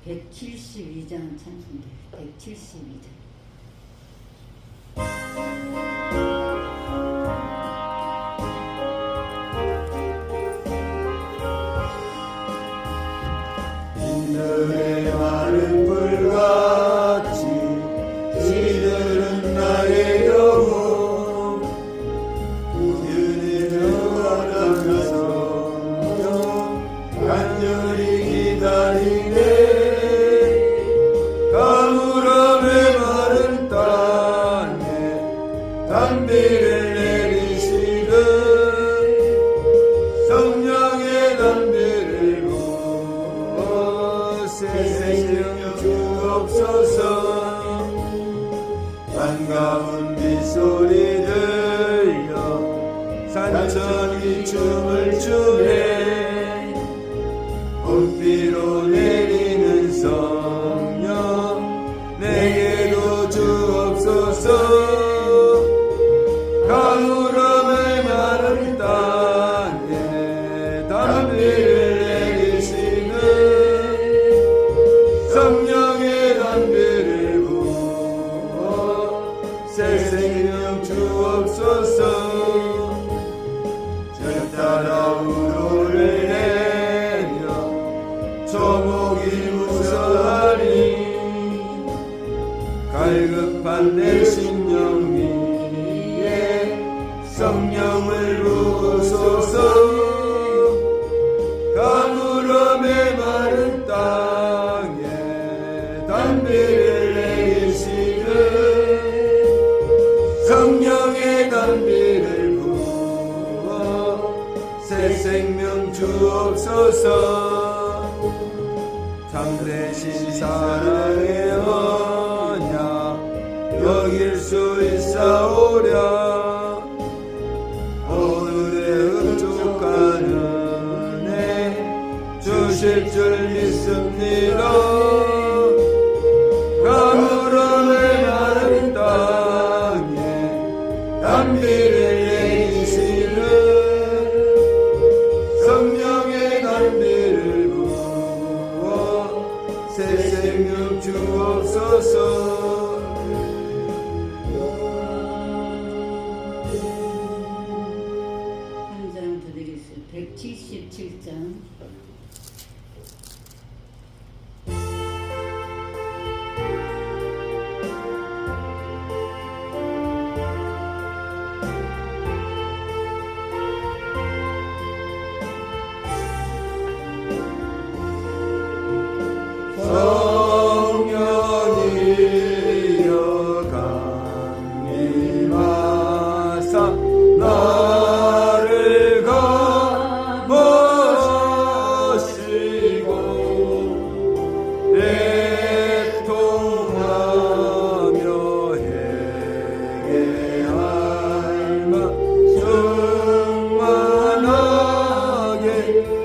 172장 찬송대 172장. 인들의 마른 불같이 시들은 나의 영혼 주님을 바라면서 간절히 기다리네. 가물함의 마른 땅에 단비를 내리시는 성령의 단비를 부어 새 생명 주옵소서. 반가운 빗소리 들려 산천이 춤을 추네. 봄비로 내리는 성령 내게도 주옵소서. 가물함의 마른 땅에 단비를 내리시는 성령의 단비를 부어 새 생명 주옵소서. 절 따라 우로를 내며 초목이 무서하니 갈급한 내 심령 위에 성령을 부으소서. 가물함의 마른 땅에 단비를 내리시는 성령의 단비를 부어 새 생명 주옵소서. 참되신 사랑의 언약 여길 수 있사오랴. 오늘의 흡족한 은혜 주실 줄 믿습니다. 가물함의 마른 땅에 단비를 내리시는 성령의 단비를 부어 새 생명 주옵소서. 한 장 더 드리겠습니다. 177장. 성령이여 강림하사 나를 감하시고 애통하며 회개할 마 충만하게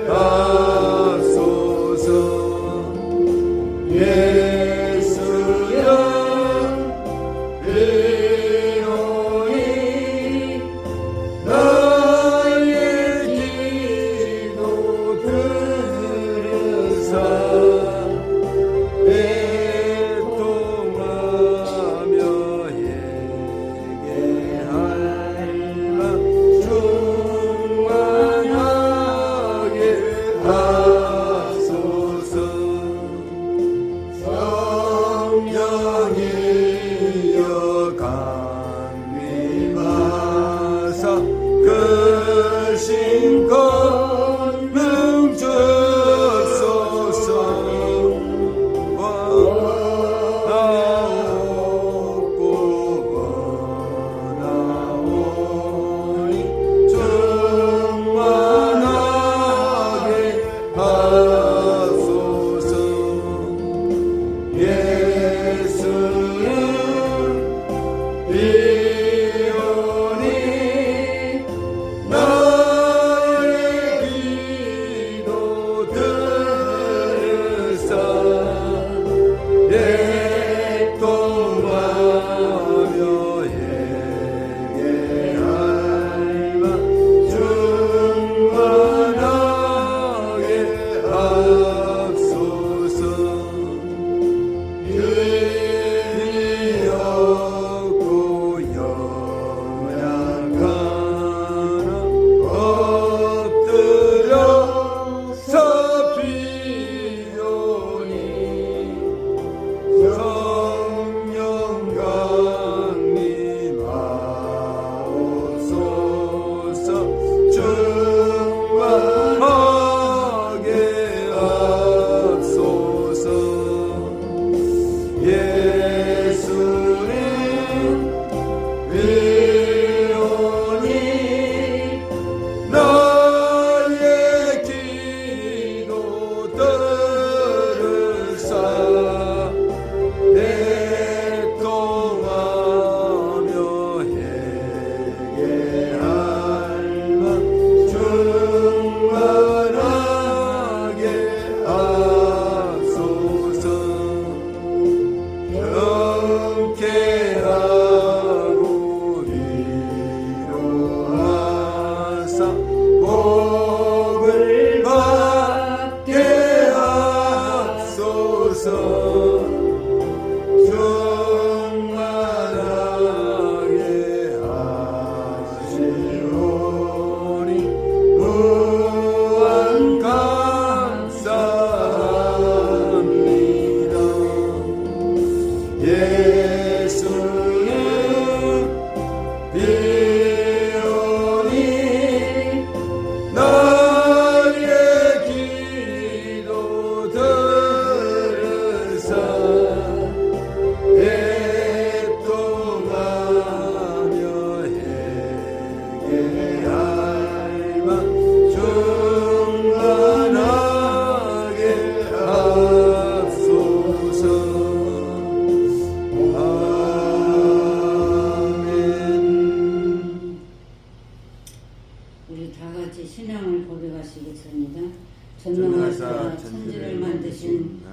하소서. 예수여 의로이 나의 기도 들으사 애통하며 회개할 마 충만하게 하소서.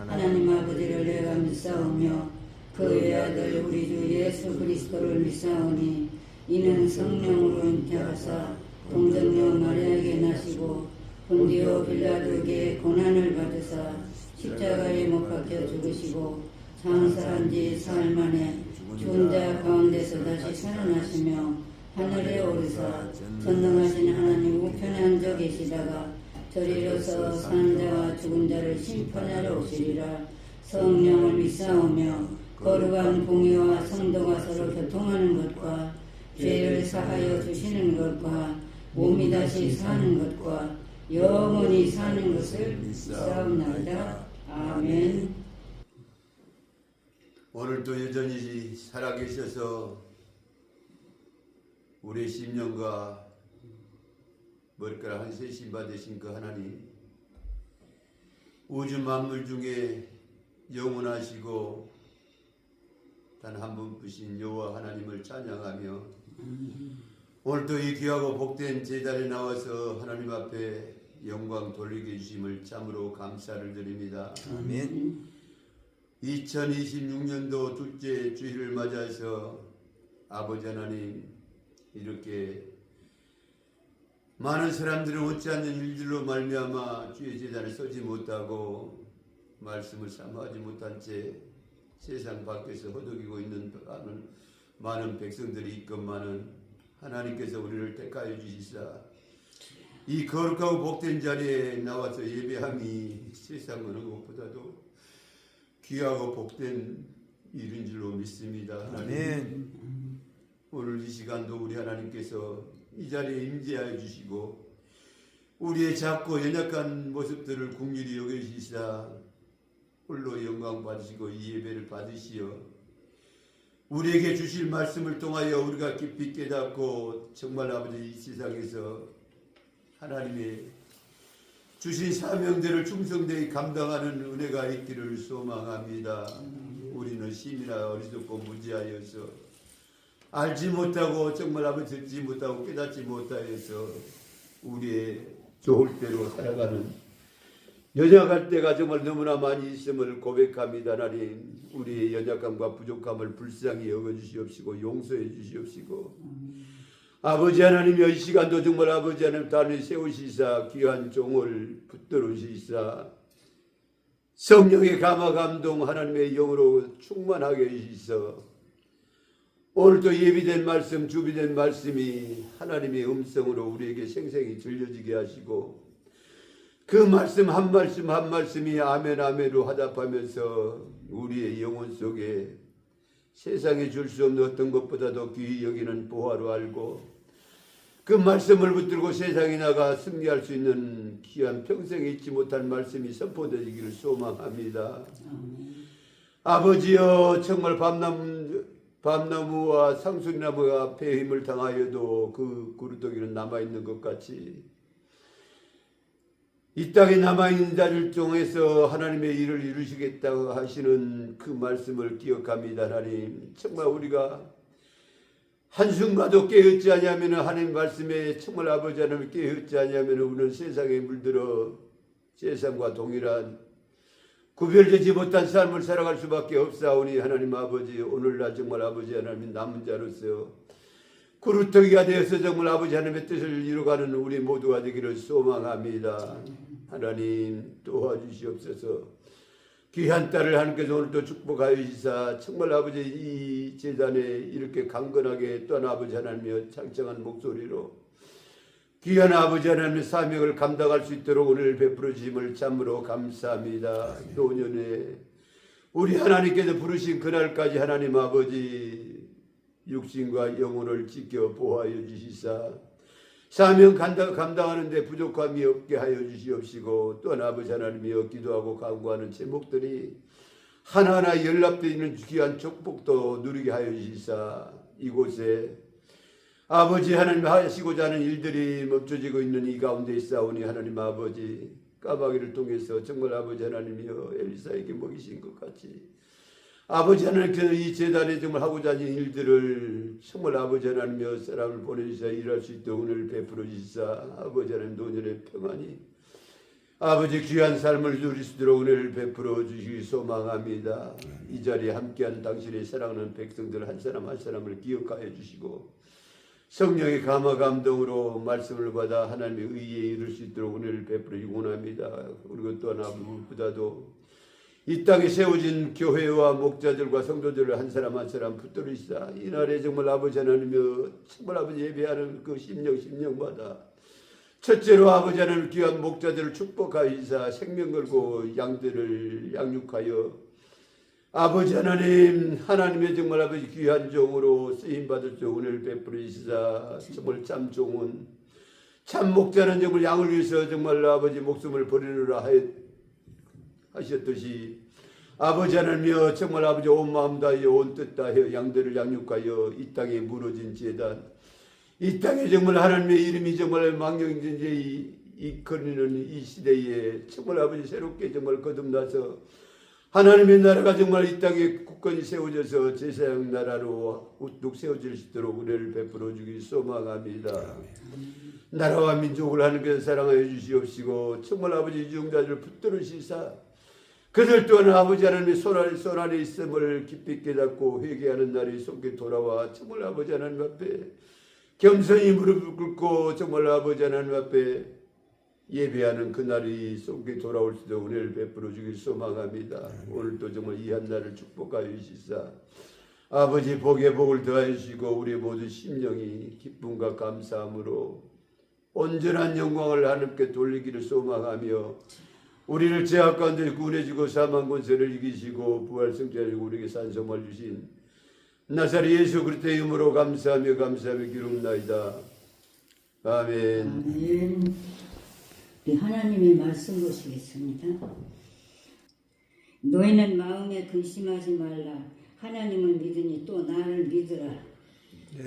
하나님 아버지를 내가 믿사오며 그의 아들 우리 주 예수 그리스도를 믿사오니 이는 성령으로 잉태하사 동정녀 마리아에게 나시고 본디오 빌라도에게 고난을 받으사 십자가에 못 박혀 죽으시고 장사한 지 사흘 만에 죽은 자 가운데서 다시 살아나시며 하늘에 오르사 전능하신 하나님 우편에 앉아 계시다가 저리로서 사는 자와 죽은 자를 심판하러 오시리라. 성령을 믿사오며 거룩한 공의와 성도가 서로 교통하는 것과 죄를 사하여 주시는 것과 몸이 다시 사는 것과 영원히 사는 것을 믿사옵나이다. 아멘. 오늘도 여전히 살아계셔서 우리의 심령과 머리카락 한 세심 받으신 그 하나님, 우주 만물 중에 영원하시고 단 한 분뿐이신 여호와 하나님을 찬양하며 오늘도 이 귀하고 복된 제자리에 나와서 하나님 앞에 영광 돌리게 해주심을 참으로 감사를 드립니다. 아멘. 2026년도 둘째 주일을 맞아서 아버지 하나님, 이렇게 많은 사람들은 얻지 않는 일들로 말미암아 주의 제자를 서지 못하고 말씀을 삼하지 못한 채 세상 밖에서 허덕이고 있는 많은 백성들이 있건만은 하나님께서 우리를 택하여 주시사 이 거룩하고 복된 자리에 나와서 예배함이 세상 어느 것보다도 귀하고 복된 일인 줄로 믿습니다. 하나님, 오늘 이 시간도 우리 하나님께서 이 자리에 임재하여 주시고 우리의 작고 연약한 모습들을 긍휼히 여겨주시사 홀로 영광 받으시고 이 예배를 받으시어 우리에게 주실 말씀을 통하여 우리가 깊이 깨닫고 정말 아버지 이 세상에서 하나님의 주신 사명들을 충성되이 감당하는 은혜가 있기를 소망합니다. 우리는 심이나 어리석고 무지하여서 알지 못하고 정말 아버지 듣지 못하고 깨닫지 못하여서 우리의 좋을 대로 살아가는 연약할 때가 정말 너무나 많이 있음을 고백합니다. 하나님, 우리의 연약함과 부족함을 불쌍히 여겨주시옵시고 용서해 주시옵시고 아버지 하나님, 이 시간도 정말 아버지 하나님 단을 세우시사 귀한 종을 붙들어 주시사 성령의 감화 감동 하나님의 영으로 충만하게 해주시서 오늘도 예비된 말씀, 주비된 말씀이 하나님의 음성으로 우리에게 생생히 들려지게 하시고 그 말씀 한 말씀 한 말씀이 아멘 아멘으로 화답하면서 우리의 영혼 속에 세상에 줄 수 없는 어떤 것보다도 귀히 여기는 보화로 알고 그 말씀을 붙들고 세상에 나가 승리할 수 있는 귀한 평생에 잊지 못할 말씀이 선포되기를 소망합니다. 아버지여, 정말 밤나무와 상수리나무가 배의 힘을 당하여도 그 구루덩이는 남아있는 것 같이 이 땅에 남아있는 자를 통해서 하나님의 일을 이루시겠다고 하시는 그 말씀을 기억합니다. 하나님, 정말 우리가 한순간도 깨어있지 아니하면 하나님 말씀에 정말 아버지 하나님 깨어있지 아니하면 우리는 세상에 물들어 세상과 동일한 구별되지 못한 삶을 살아갈 수밖에 없사오니 하나님 아버지, 오늘날 정말 아버지 하나님 남은 자로서 구루터기가 되어서 정말 아버지 하나님의 뜻을 이루어가는 우리 모두가 되기를 소망합니다. 하나님, 도와주시옵소서. 귀한 딸을 하나님께서 오늘도 축복하여 주시사 정말 아버지 이 제단에 이렇게 강건하게 또한 아버지 하나님의 창창한 목소리로 귀한 아버지 하나님의 사명을 감당할 수 있도록 오늘 베풀어 주심을 참으로 감사합니다. 노년에 우리 하나님께서 부르신 그날까지 하나님 아버지 육신과 영혼을 지켜 보호하여 주시사 사명 감당하는 데 부족함이 없게 하여 주시옵시고 또한 아버지 하나님이여 기도하고 간구하는 제목들이 하나하나 연락되어 있는 귀한 축복도 누리게 하여 주시사 이곳에 아버지 하나님 하시고자 하는 일들이 멈춰지고 있는 이 가운데 있사오니 하나님 아버지 까마귀를 통해서 정말 아버지 하나님이여 엘리사에게 먹이신 것 같이 아버지 하나님께서 이 재단에 정말 하고자 하는 일들을 정말 아버지 하나님이여 사람을 보내주사 일할 수 있도록 오늘 베풀어 주시사 아버지 하나님 노년의 평안이 아버지 귀한 삶을 누릴 수 있도록 은혜를 베풀어 주시기 소망합니다. 이 자리에 함께한 당신의 사랑하는 백성들 한 사람 한 사람을 기억하여 주시고 성령의 감화 감동으로 말씀을 받아 하나님의 의에 이룰 수 있도록 은혜를 베풀어 주기 원합니다. 그리고 또 하나 무엇보다도 이 땅에 세워진 교회와 목자들과 성도들을 한 사람 한 사람 붙들으시다. 이날에 정말 아버지 하나님이여 정말 아버지 예배하는 그 심령마다 첫째로 아버지 하나님 귀한 목자들을 축복하이사 생명 걸고 양들을 양육하여 아버지 하나님의 정말 아버지 귀한 종으로 쓰임받을 수 은혜를 베풀으시사 정말 참 종은 참 목자는 정말 양을 위해서 정말 아버지 목숨을 버리느라 하셨듯이 아버지 하나님이여 정말 아버지 온 마음 다하여 온 뜻 다하여 양들을 양육하여 이 땅에 무너진 재단 이 땅에 정말 하나님의 이름이 정말 망령전제 이끌리는 이 시대에 정말 아버지 새롭게 정말 거듭나서 하나님의 나라가 정말 이 땅에 굳건히 세워져서 제사장 나라로 우뚝 세워질 수 있도록 은혜를 베풀어 주기 소망합니다. 나라와 민족을 하나님께서 사랑하여 주시옵시고 정말 아버지 유증자들을 붙들으시사 그들 또한 아버지 하나님의 손 안에 있음을 깊이 깨닫고 회개하는 날이 속히 돌아와 정말 아버지 하나님 앞에 겸손히 무릎을 꿇고 정말 아버지 하나님 앞에 예배하는 그날이 속히 돌아올 수도 은혜를 베풀어 주길 소망합니다. 오늘도 정말 이 한날을 축복하여 주시사 아버지 복에 복을 더하여 주시고 우리 모든 심령이 기쁨과 감사함으로 온전한 영광을 하나님께 돌리기를 소망하며 우리를 죄악 가운데 구원해주고 사망 권세를 이기시고 부활승자이고 우리에게 산성을 주신 나사렛 예수 그리스도의 이름으로 감사하며 기록나이다. 아멘. 아멘. 우리 하나님의 말씀 보시겠습니다. 너희는 마음에 근심하지 말라. 하나님을 믿으니 또 나를 믿으라.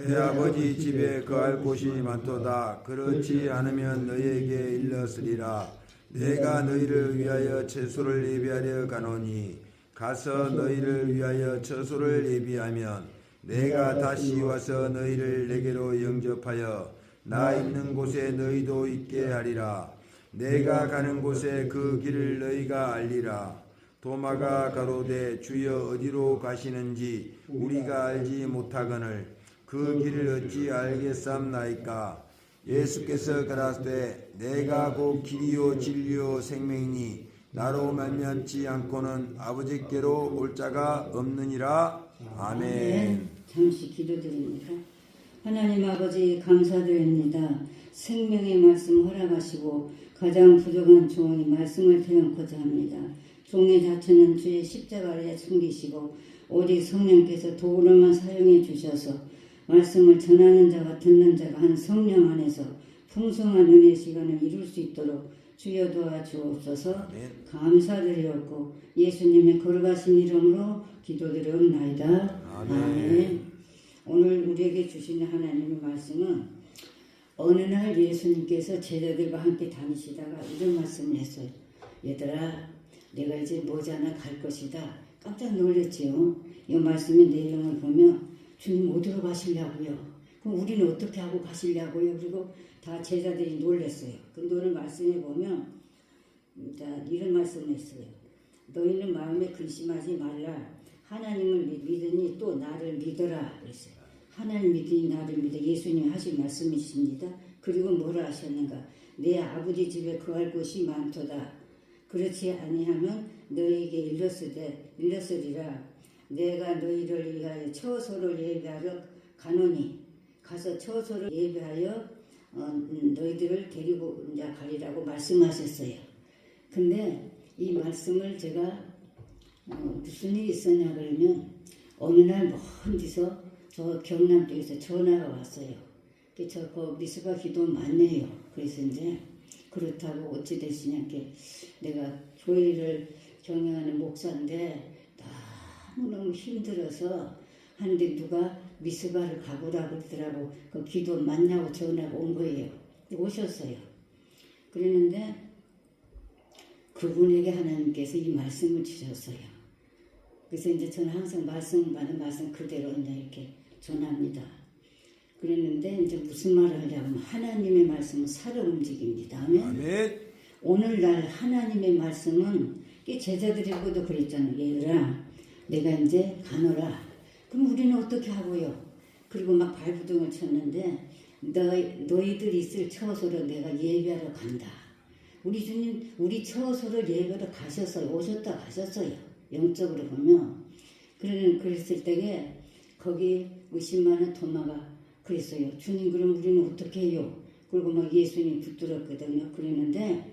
내 아버지 집에 거할 곳이 많도다. 그렇지 않으면 너희에게 일렀으리라. 내가 너희를 위하여 채소를 예비하려 가노니 가서 너희를 위하여 처소를 예비하면 내가 다시 와서 너희를 내게로 영접하여 나 있는 곳에 너희도 있게 하리라. 내가 가는 곳에 그 길을 너희가 알리라. 도마가 가로되 주여 어디로 가시는지 우리가 알지 못하거늘 그 길을 어찌 알겠삼나이까. 예수께서 가라사대 내가 곧 길이요 진리요 생명이니 나로 말미암지 않고는 아버지께로 올 자가 없느니라. 아멘. 잠시 기도드립니다. 하나님 아버지 감사드립니다. 생명의 말씀 허락하시고 가장 부족한 종이 말씀을 태우고자 합니다. 종의 자처는 주의 십자가에 숨기시고 오직 성령께서 도구로만 사용해 주셔서 말씀을 전하는 자가 듣는 자가 한 성령 안에서 풍성한 은혜 시간을 이룰 수 있도록 주여 도와주옵소서. 감사드리옵고 예수님의 거룩하신 이름으로 기도드리옵나이다. 아멘. 오늘 우리에게 주시는 하나님의 말씀은 어느 날 예수님께서 제자들과 함께 다니시다가 이런 말씀을 했어요. 얘들아 내가 이제 머지않아 갈 것이다. 깜짝 놀랐지요. 이 말씀의 내용을 보면 주님 어디로 가시려고요? 그럼 우리는 어떻게 하고 가시려고요? 그리고 다 제자들이 놀랐어요. 근데 오늘 말씀에 보면 이런 말씀을 했어요. 너희는 마음에 근심하지 말라. 하나님을 믿으니 또 나를 믿어라. 그랬어요. 하나님 믿으니 나를 믿어. 예수님이 하신 말씀이십니다. 그리고 뭐라 하셨는가? 내 아버지 집에 거할 곳이 많도다. 그렇지 아니하면 너희에게 일렀으리라. 내가 너희를 위하여 처소를 예비하러 가노니 가서 처소를 예비하여 너희들을 데리고 이제 가리라고 말씀하셨어요. 근데 이 말씀을 제가 무슨 일이 있었냐 그러면 어느 날 먼 데서 저 경남 쪽에서 전화가 왔어요. 저 미스바 기도 많네요. 그래서 이제 그렇다고 어찌 되시냐께 내가 교회를 경영하는 목사인데 너무너무 힘들어서 하는데 누가 미스바를 가보라 그러더라고. 그 기도 맞냐고 전화가 온 거예요. 오셨어요. 그랬는데 그분에게 하나님께서 이 말씀을 주셨어요. 그래서 이제 저는 항상 받은 말씀 그대로 이제 이렇게 전합니다. 그랬는데 이제 무슨 말을 하려면 하나님의 말씀은 살아 움직입니다. 아멘. 오늘날 하나님의 말씀은 제자들에게도 그랬잖아요. 얘들아, 내가 이제 가노라. 그럼 우리는 어떻게 하고요? 그리고 막 발부둥을 쳤는데 너희들 있을 처소로 내가 예배하러 간다. 우리 주님 우리 처소를 예배하러 가셨어요. 오셨다 가셨어요. 영적으로 보면. 그랬을 때에 거기 의심하는 도마가 그랬어요. 주님 그럼 우리는 어떻게 해요? 그리고 막 예수님 붙들었거든요. 그러는데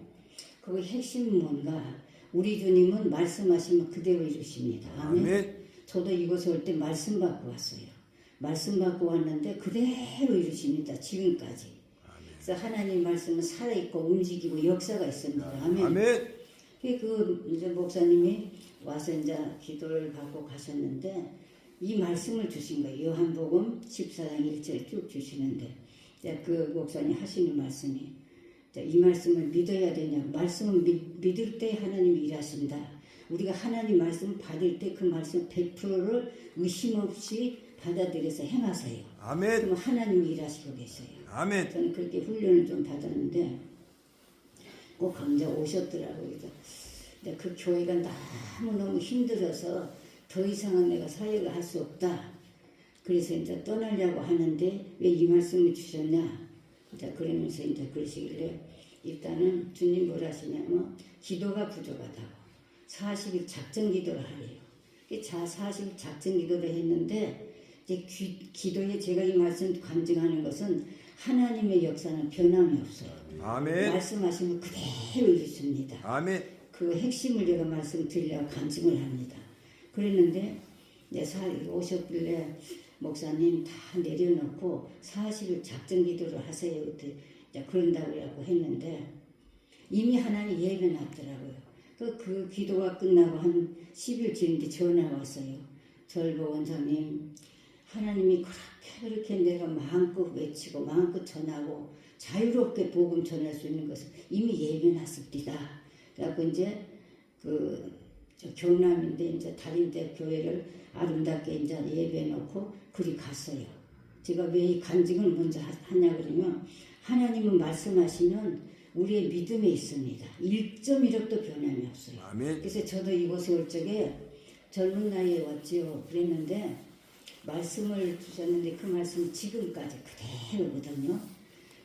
거기 핵심은 뭔가 우리 주님은 말씀하시면 그대로 이루십니다. 아멘. 아멘. 저도 이곳에 올 때 말씀 받고 왔어요. 말씀 받고 왔는데 그대로 이루십니다. 지금까지. 그래서 하나님 말씀은 살아있고 움직이고 역사가 있습니다. 아멘. 아멘. 이제 목사님이 와서 이제 기도를 받고 가셨는데 이 말씀을 주신 거예요. 요한복음 14장 1절 쭉 주시는데 그 목사님 하시는 말씀이 이 말씀을 믿어야 되냐. 말씀을 믿을 때 하나님이 일하신다. 우리가 하나님 말씀 받을 때 그 말씀 100%를 의심 없이 받아들여서 행하세요. 아멘. 그러면 하나님이 일하시고 계세요. 아멘. 저는 그렇게 훈련을 좀 받았는데 꼭 강자 오셨더라고요. 근데 그 교회가 너무너무 힘들어서 더 이상은 내가 사역을 할 수 없다. 그래서 이제 떠나려고 하는데 왜 이 말씀을 주셨냐. 이제 그러면서 이제 그러시길래 일단은 주님 뭘 하시냐면 기도가 부족하다고 40일 작전 기도를 하래요. 40일 작전 기도를 했는데 이제 기도에 제가 이 말씀 간증하는 것은 하나님의 역사는 변함이 없어요. 아멘. 말씀하시면 그대로 이루십니다. 아멘. 그 핵심을 제가 말씀드리려고 간증을 합니다. 그랬는데 오셨길래 목사님 다 내려놓고 40일 작전 기도를 하세요. 그때 그런다고 했는데 이미 하나님 예배놨더라고요. 그 기도가 끝나고 한 10일 지는데 전화가 왔어요. 절보 원장님 하나님이 그렇게 내가 마음껏 외치고 마음껏 전하고 자유롭게 복음 전할 수 있는 것을 이미 예배놨습니다. 그래갖고 이제 경남인데 이제 다른데 교회를 아름답게 이제 예배해놓고 그리 갔어요. 제가 왜 이 간증을 먼저 하냐 그러면 하나님은 말씀하시면 우리의 믿음에 있습니다. 1.1억도 변함이 없어요. 아멘. 그래서 저도 이곳에 올 적에 젊은 나이에 왔지요. 그랬는데 말씀을 주셨는데 그 말씀이 지금까지 그대로거든요.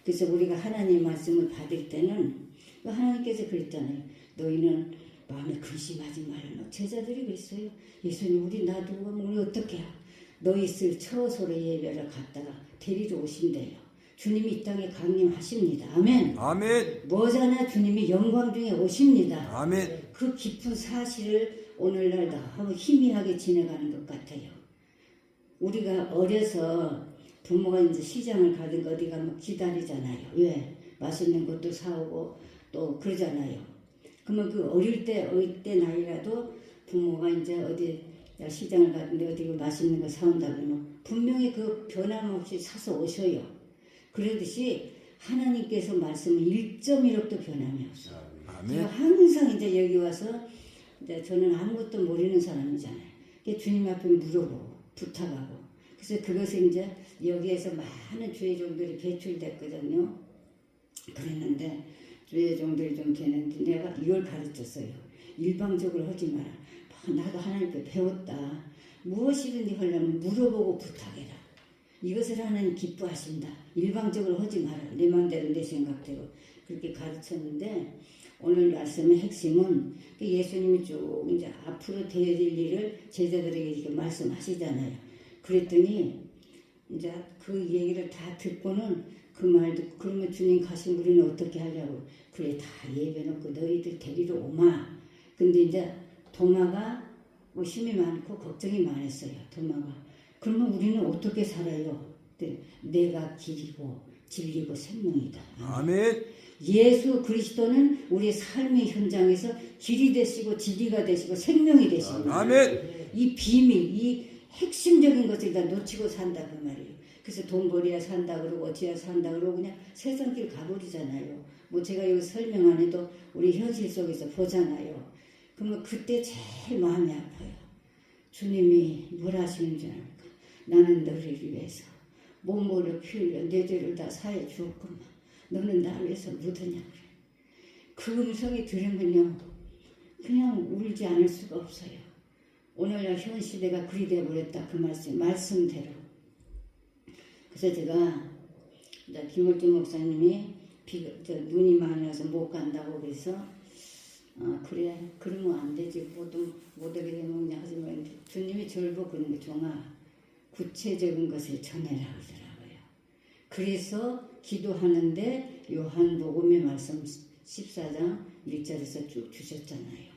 그래서 우리가 하나님 말씀을 받을 때는 하나님께서 그랬잖아요. 너희는 마음에 근심하지 말라. 제자들이 그랬어요. 예수님 우리 놔두고 우리 어떻게 해? 너희 있을 처소로 예배를 갔다가 데리러 오신대요. 주님이 이 땅에 강림하십니다. 아멘. 아멘. 뭐잖아 주님이 영광 중에 오십니다. 아멘. 그 깊은 사실을 오늘날 너무 희미하게 지나가는 것 같아요. 우리가 어려서 부모가 이제 시장을 가든 어디 가면 기다리잖아요. 왜? 맛있는 것도 사오고 또 그러잖아요. 그러면 그 어릴 때 나이라도 부모가 이제 어디 시장을 가는데 어디 맛있는 거 사온다 그러면 분명히 그 변함없이 사서 오셔요. 그러듯이 하나님께서 말씀은 1.1억도 변함이 없어요. 아멘. 제가 항상 이제 여기 와서 이제 저는 아무것도 모르는 사람이잖아요. 주님 앞에 물어보고 부탁하고 그래서 그것을 이제 여기에서 많은 주의종들이 배출됐거든요. 그랬는데 주의종들이 좀 되는데 내가 이걸 가르쳤어요. 일방적으로 하지 마라. 나도 하나님께 배웠다. 무엇이든지 하려면 물어보고 부탁해라. 이것을 하나님 기뻐하신다. 일방적으로 하지 마라. 내 마음대로 내 생각대로 그렇게 가르쳤는데 오늘 말씀의 핵심은 예수님이 쭉 이제 앞으로 되어질 일을 제자들에게 이렇게 말씀하시잖아요. 그랬더니 이제 그 얘기를 다 듣고는 그 말도 그러면 주님 가신 우리는 어떻게 하려고 그래 다 예배놓고 너희들 데리러 오마. 근데 이제 도마가 의심이 많고 걱정이 많았어요. 도마가. 그러면 우리는 어떻게 살아요? 내가 길이고 진리고 생명이다. 아멘. 예수 그리스도는 우리의 삶의 현장에서 길이 되시고 진리가 되시고 생명이 되십니다. 아멘. 이 비밀, 이 핵심적인 것을 다 놓치고 산다 그 말이에요. 그래서 돈 벌이야 산다 그러고 어찌야 산다 그러고 그냥 세상길 가버리잖아요. 뭐 제가 여기 설명 안 해도 우리 현실 속에서 보잖아요. 그러면 그때 제일 마음이 아파요. 주님이 뭘 하시는 줄 알까? 나는 너를 위해서 몸머리를 피 흘려 내 죄를 다 사해 주었구만. 너는 나를 위해서 묻으냐 그래. 그 음성이 들으면요 그냥 울지 않을 수가 없어요. 오늘날 현 시대가 그리 돼버렸다 그 말씀대로. 그래서 제가 김월중 목사님이 눈이 많이 와서 못 간다고 그래서 그래 그러면 안 되지 못 오게 되면 그냥 하지만 주님이 저를 보고 그런 거 종아 구체적인 것을 전해라 하더라고요. 그래서 기도하는데 요한복음의 말씀 14장 1절에서 쭉 주셨잖아요.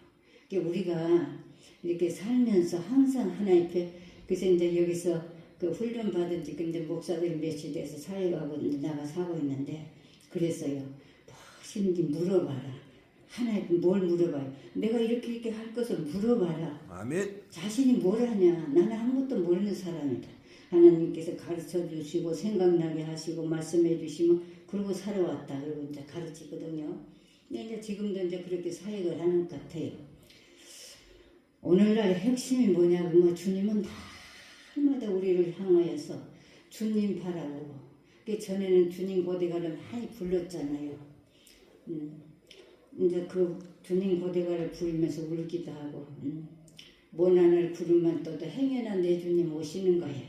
그러니까 우리가 이렇게 살면서 항상 하나님 앞에 그래서 이제 여기서 그 훈련 받은 지 근데 목사들이 며칠 돼서 사회가고 나가 사고 있는데 그랬어요. 무엇인지 물어봐라. 하나님 뭘 물어봐요. 내가 이렇게 할 것을 물어봐라. 아멘. 자신이 뭘 하냐. 나는 아무것도 모르는 사람이다. 하나님께서 가르쳐 주시고 생각나게 하시고 말씀해 주시면 그러고 살아왔다. 그리고 이제 가르치거든요. 근데 이제 지금도 이제 그렇게 사역을 하는 것 같아요. 오늘날 핵심이 뭐냐면 주님은 날마다 우리를 향하여서 주님 바라고 그 전에는 주님 고대가를 많이 불렀잖아요. 이제 그 주님 고대가를 부르면서 울기도 하고 모난을 구름만 떠도 행여나 내 주님 오시는 거예요.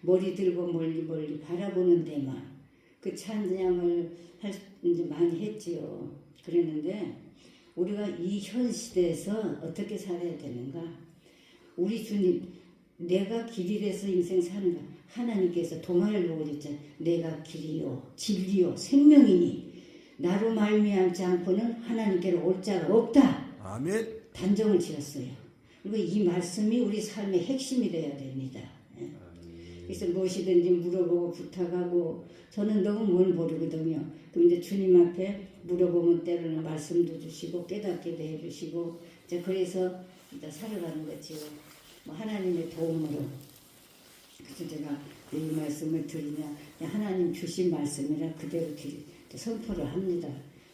머리 들고 멀리 바라보는 데만 그 찬양을 이제 많이 했지요. 그랬는데 우리가 이 현 시대에서 어떻게 살아야 되는가? 우리 주님 내가 길이 돼서 인생 사는 거 하나님께서 도마를 보고 그랬잖아요. 내가 길이요 진리요 생명이니 나로 말미암지 않고는 하나님께로 올 자가 없다. 아멘. 단정을 지었어요. 그리고 이 말씀이 우리 삶의 핵심이 되어야 됩니다. 그래서 무엇이든지 물어보고 부탁하고 저는 너무 뭘 모르거든요. 그럼 이제 주님 앞에 물어보면 때로는 말씀도 주시고 깨닫게도 해주시고 이제 그래서 이제 살아가는 거지요. 뭐 하나님의 도움으로. 그래서 제가 이 말씀을 드리냐 하나님 주신 말씀이라 그대로 선포를 합니다.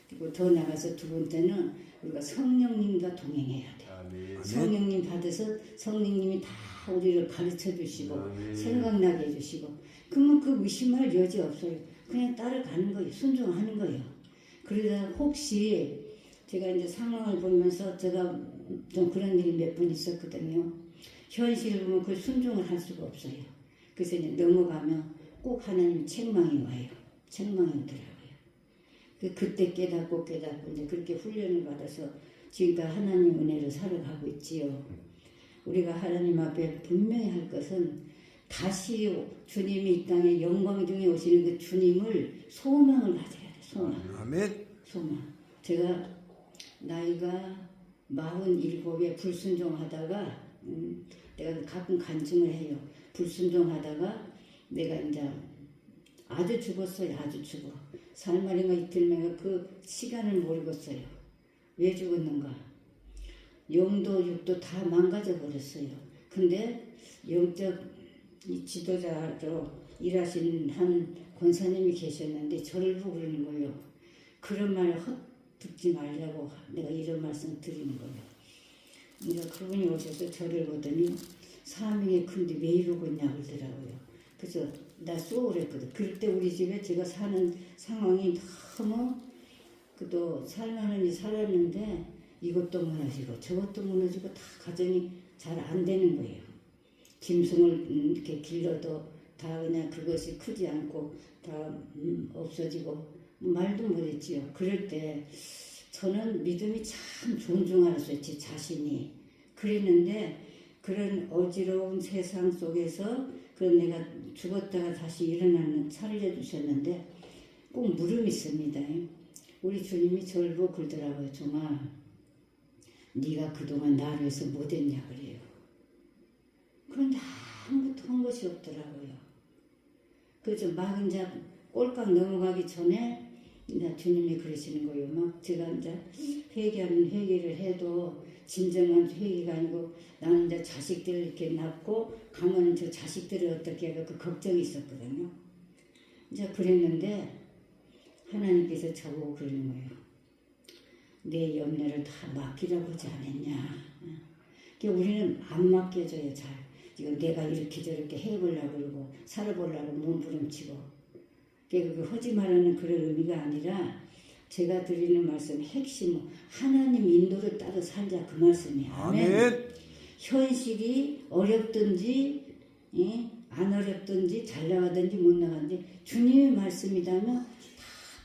그리고 더 나가서 두 번째는 우리가 성령님과 동행해야 돼요. 아멘. 성령님 받아서 성령님이 다 우리를 가르쳐 주시고 아멘. 생각나게 해주시고 그러면 그 의심할 여지 없어요. 그냥 따라가는 거예요. 순종하는 거예요. 그러다 혹시 제가 이제 상황을 보면서 제가 좀 그런 일이 몇 번 있었거든요. 현실을 보면 그 순종을 할 수가 없어요. 그래서 이제 넘어가면 꼭 하나님 책망이 와요. 책망이 오더라고요. 그때 깨닫고 이제 그렇게 훈련을 받아서 지금까지 하나님 은혜로 살아가고 있지요. 우리가 하나님 앞에 분명히 할 것은 다시 주님이 이 땅에 영광 중에 오시는 그 주님을 소망을 가져야 돼. 소망. 아멘. 소망. 제가 나이가 47에 불순종하다가 내가 가끔 간증을 해요. 불순종하다가 내가 이제 아주 죽었어요. 아주 죽어. 살말인가 이틀만에 그 시간을 모르겠어요. 왜 죽었는가. 영도 육도 다 망가져 버렸어요. 근데 영적 지도자로 일하시는 한 권사님이 계셨는데 저를 보고 그러는 거예요. 그런 말 헛듣지 말라고 내가 이런 말씀 드리는 거예요. 이제 그분이 오셔서 저를 보더니 사명이 큰데 왜 이러고 있냐 그러더라고요. 그래서 나 쏘그랬거든. 그럴 때 우리 집에 제가 사는 상황이 너무 그도 살만하니 살았는데 이것도 무너지고 저것도 무너지고 다 가정이 잘 안 되는 거예요. 짐승을 이렇게 길러도 다 그냥 그것이 크지 않고 다 없어지고 말도 못했지요. 그럴 때 저는 믿음이 참 존중하였어요. 제 자신이. 그랬는데 그런 어지러운 세상 속에서 그런 내가 죽었다가 다시 일어나는 살려주셨는데 꼭 물음이 있습니다. 우리 주님이 저를 보고 그러더라고요. 정말 네가 그동안 나를 위해서 못했냐 그래요. 그런데 아무것도 한 것이 없더라고요. 그래서 막 이제 꼴깍 넘어가기 전에 이제 주님이 그러시는 거예요. 막 제가 이제 회개하는 회개를 해도 진정한 회개가 아니고 나는 이제 자식들을 이렇게 낳고 가면은 저 자식들을 어떻게 할까 그 걱정이 있었거든요. 이제 그랬는데 하나님께서 저보고 그러는 거예요. 내 염려를 다 맡기라고 하지 않았냐. 그러니까 우리는 안 맡겨져요. 잘. 지금 내가 이렇게 저렇게 해보려고 그러고 살아보려고 몸부림치고 그게 허지 말하는 그런 의미가 아니라 제가 드리는 말씀 핵심은 하나님 인도를 따라 살자 그 말씀이에요. 아멘. 현실이 어렵든지 안 어렵든지 잘 나가든지 못 나가든지 주님의 말씀이라면 다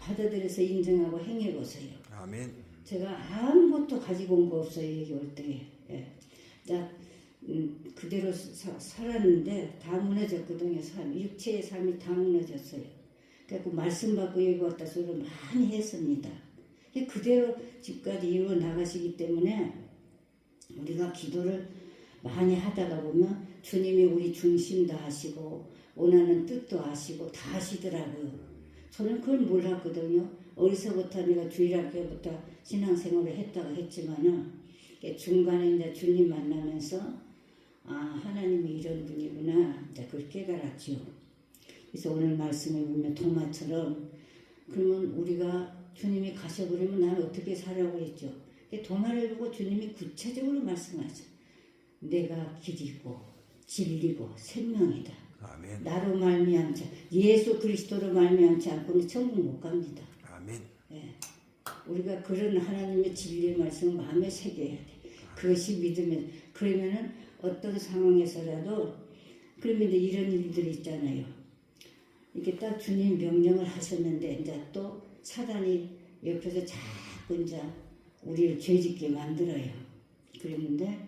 받아들여서 인정하고 행해보세요. 아멘. 제가 아무것도 가지고 온 거 없어요. 여기 올 때. 예. 자, 그대로 살았는데 다 무너졌거든요. 육체의 삶이 다 무너졌어요. 그래서 말씀 받고 여기 왔다 소리를 많이 했습니다. 그대로 집까지 이루어 나가시기 때문에 우리가 기도를 많이 하다가 보면 주님이 우리 중심도 하시고 원하는 뜻도 하시고 다 하시더라고요. 저는 그걸 몰랐거든요. 어리서부터 내가 주일학교부터 신앙생활을 했다고 했지만은 중간에 이제 주님 만나면서 하나님이 이런 분이구나 이제 그걸 깨달았죠. 그래서 오늘 말씀을 보면 도마처럼 그러면 우리가 주님이 가셔버리면 나는 어떻게 살라고 했죠. 도마를 보고 주님이 구체적으로 말씀하죠. 내가 길이고 진리고 생명이다. 아멘. 나로 말미암지 예수 그리스도로 말미암지 않고는 천국 못 갑니다. 아멘. 예. 우리가 그런 하나님의 진리의 말씀을 마음에 새겨야 돼. 그것이 믿으면 그러면은 어떤 상황에서라도 그러면 이제 이런 일들이 있잖아요. 이렇게 딱 주님 명령을 하셨는데 이제 또 사단이 옆에서 자꾸 이제 우리를 죄짓게 만들어요. 그랬는데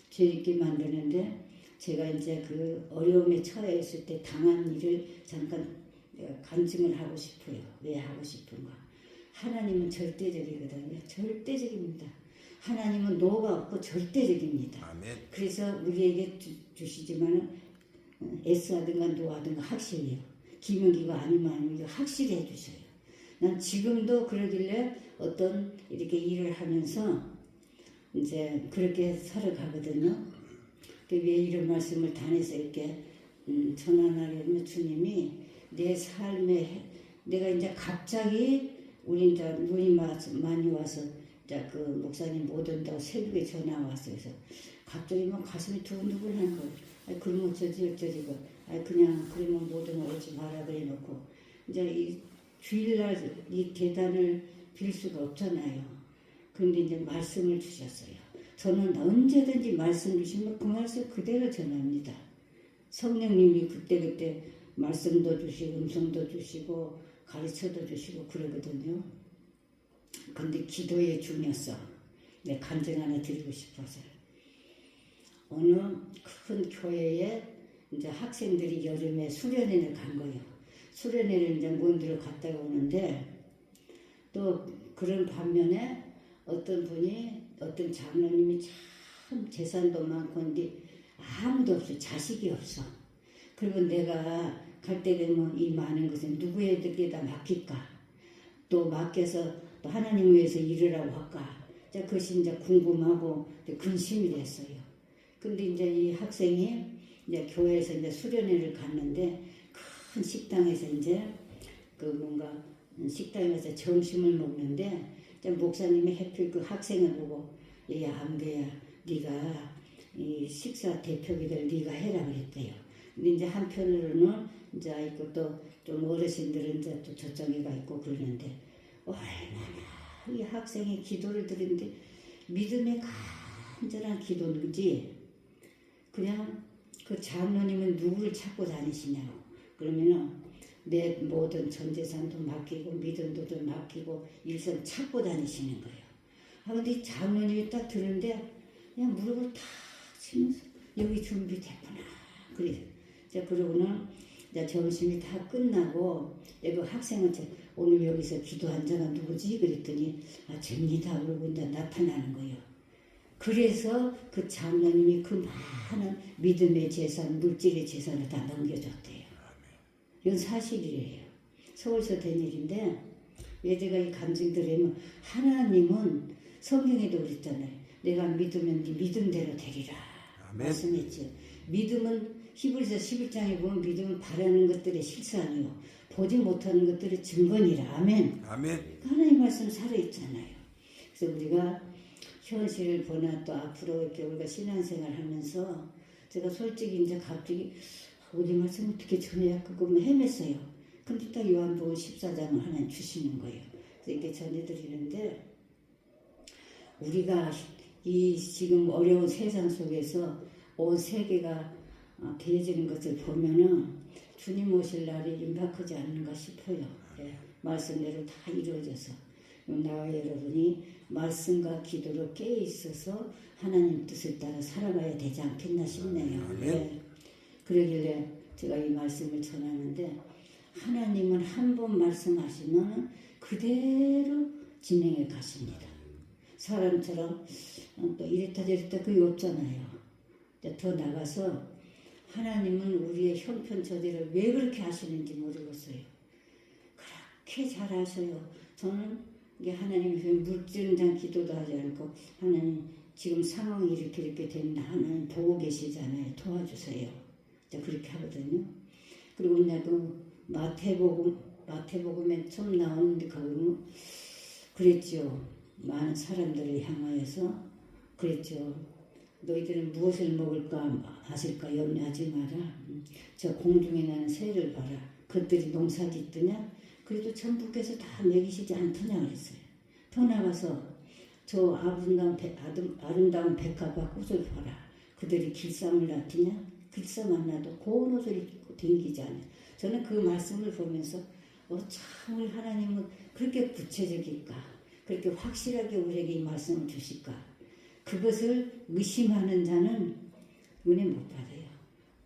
죄짓게 만드는데 제가 이제 그 어려움에 처해 있을 때 당한 일을 잠깐 간증을 하고 싶어요. 왜 하고 싶은가? 하나님은 절대적이거든요. 절대적입니다. 하나님은 노가 없고 절대적입니다. 아멘. 그래서 우리에게 주시지만은 S하든가 노하든가 확실해요. 기명기가 아니면 확실히 해주셔요. 난 지금도 그러길래 어떤 이렇게 일을 하면서 이제 그렇게 살아가거든요. 왜 이런 말씀을 단해서 이렇게 전환하려면 주님이 내 삶에 내가 이제 갑자기 우리 이제 눈이 많이 와서 이제 그 목사님 못 온다고 새벽에 전화 왔어요. 그래서 갑자기 막 가슴이 두근두근한 거예요. 아니 그러면 어쩌지고 아니 그냥 그러면 못 오지 마라 그래 놓고 이제 이 주일날 이 계단을 빌 수가 없잖아요. 그런데 이제 말씀을 주셨어요. 저는 언제든지 말씀 주시면 그 말씀 그대로 전합니다. 성령님이 그때그때 말씀도 주시고 음성도 주시고 가르쳐도 주시고 그러거든요. 근데 기도의 중요성 내 간증 하나 드리고 싶어서요. 어느 큰 교회에 이제 학생들이 여름에 수련회를 간 거예요. 수련회를 이제 몬드로 갔다 오는데 또 그런 반면에 어떤 분이 어떤 장로님이 참 재산도 많고 근데 아무도 없어. 자식이 없어. 그리고 내가 갈 때 되면 이 많은 것은 누구에게다 맡길까? 또 맡겨서 또 하나님 위해서 일으라고 할까? 그것이 이제 궁금하고 근심이 됐어요. 근데 이제 이 학생이 이제 교회에서 이제 수련회를 갔는데 큰 식당에서 이제 그 뭔가 식당에 가서 점심을 먹는데 목사님이 해필 그 학생을 보고 야 안배야 네가 이 식사 대표기를 네가 해라 그랬대요. 근데 이제 한편으로는 이제 있고 또 좀 어르신들은 이제 또 저쪽에 가 있고 그러는데 얼마나 이 학생이 기도를 드리는데 믿음의 간절한 기도인지 그냥 그 장로님은 누구를 찾고 다니시냐고 그러면은 내 모든 전 재산도 맡기고 믿음도 좀 맡기고 일선 찾고 다니시는 거예요. 근데 이 장로님이 딱 들은데 그냥 무릎을 탁 치면서 여기 준비됐구나. 그래. 그러고는 이제 점심이 다 끝나고 그 학생한테 오늘 여기서 기도한 자가 누구지? 그랬더니 접니다. 그러고 이제 나타나는 거예요. 그래서 그 장로님이 그 많은 믿음의 재산, 물질의 재산을 다 넘겨줬대요. 이건 사실이에요. 서울서 된 일인데 왜 제가 이 간증들으면 하나님은 성경에도 그랬잖아요. 내가 믿으면 네 믿음대로 되리라. 아멘. 말씀했죠. 믿음은 히브리서 11장에 보면 믿음은 바라는 것들의 실상이요 보지 못하는 것들의 증거니라. 아멘. 아멘. 하나님 말씀 살아있잖아요. 그래서 우리가 현실을 보나 또 앞으로 이렇게 우리가 신앙생활 하면서 제가 솔직히 이제 갑자기 우리 말씀 어떻게 전해야 그거 헤맸어요. 근데 딱 요한복음 14장을 하나 주시는 거예요. 이렇게 전해드리는데 우리가 이 지금 어려운 세상 속에서 온 세계가 되어지는 것을 보면은 주님 오실 날이 임박하지 않는가 싶어요. 예, 말씀대로 다 이루어져서 나와 여러분이 말씀과 기도로 깨어 있어서 하나님 뜻을 따라 살아가야 되지 않겠나 싶네요. 예, 그러길래 제가 이 말씀을 전하는데 하나님은 한 번 말씀하시면 그대로 진행해 가십니다. 사람처럼 또 이랬다 저랬다 그게 없잖아요. 더 나가서 하나님은 우리의 형편처대로 왜 그렇게 하시는지 모르겠어요. 그렇게 잘하셔요. 저는 이게 하나님이 물질은장 기도도 하지 않고 하나님 지금 상황이 이렇게 된다. 하나님 보고 계시잖아요. 도와주세요. 그렇게 하거든요. 그리고 이제 그 마태복음에 처음 나오는데 거기 그랬죠. 많은 사람들을 향하여서 그랬죠. 너희들은 무엇을 먹을까 마실까 염려하지 마라. 저 공중에 나는 새를 봐라. 그것들이 농사 짓더냐? 그래도 천부께서 다 먹이시지 않더냐 그랬어요. 더 나가서 저 아름다운 백합과 꽃을 봐라. 그들이 길쌈을 놔두냐? 길쌈 안 놔도 고운 옷을 입고 댕기지 않아. 저는 그 말씀을 보면서 참 우리 하나님은 그렇게 구체적일까? 그렇게 확실하게 우리에게 이 말씀을 주실까? 그것을 의심하는 자는 은혜 못 받아요.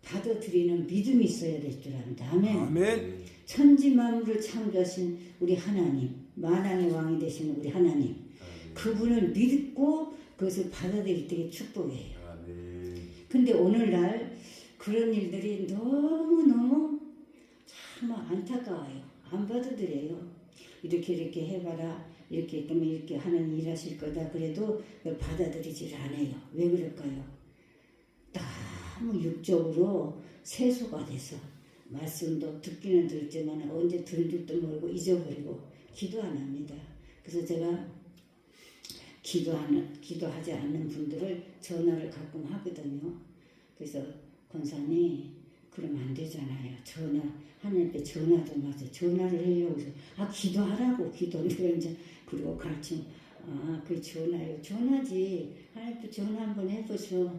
받아들이는 믿음이 있어야 될 줄 압니다. 아멘. 아멘. 천지 만물을 창조하신 우리 하나님, 만왕의 왕이 되시는 우리 하나님, 그분을 믿고 그것을 받아들일 때의 축복이에요. 근데 오늘날 그런 일들이 너무너무 참 안타까워요. 안 받아들여요. 이렇게 해봐라. 이렇게 했다면 이렇게 하나님 일하실 거다. 그래도 그걸 받아들이질 않아요. 왜 그럴까요? 너무 육적으로 세수가 돼서 말씀도 듣기는 들지만 언제 들은 줄도 모르고 잊어버리고 기도 안 합니다. 그래서 제가 기도하지 않는 분들을 전화를 가끔 하거든요. 그래서 권사님 그러면 안 되잖아요. 하나님 앞에 전화 좀 하세요. 전화를 하려고 해서 기도하라고 기도를 이제 그리고 가르침 그 전화요. 전화지. 하나님 앞에 전화 한번 해보셔.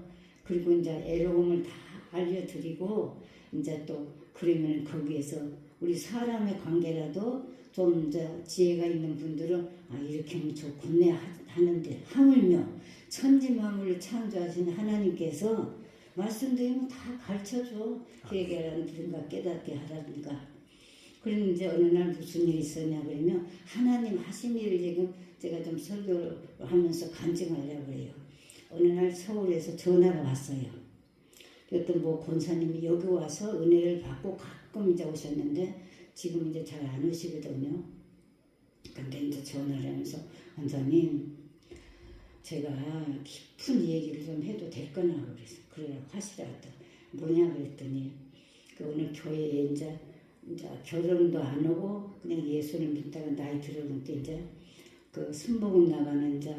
그리고 이제 애로움을 다 알려드리고 이제 또 그러면 거기에서 우리 사람의 관계라도 좀 이제 지혜가 있는 분들은 이렇게 하면 좋겠네 하는데 하물며 천지만물을 창조하신 하나님께서 말씀드리면 다 가르쳐줘. 회개라든가 깨닫게 하라든가. 그런데 이제 어느 날 무슨 일이 있었냐 그러면 하나님 하신 일을 지금 제가 좀 설교를 하면서 간증하려고 그래요. 어느 날 서울에서 전화가 왔어요. 어떤 권사님이 여기 와서 은혜를 받고 가끔 이제 오셨는데 지금 이제 잘 안 오시거든요. 근데 이제 전화를 하면서 권사님 제가 깊은 얘기를 좀 해도 될거나 그래서 그래라고 하시라고 뭐냐 그랬더니 오늘 교회에 이제 결혼도 안 하고 그냥 예수를 믿다가 나이 들어보니까 이제 그 순복음 나가는 이제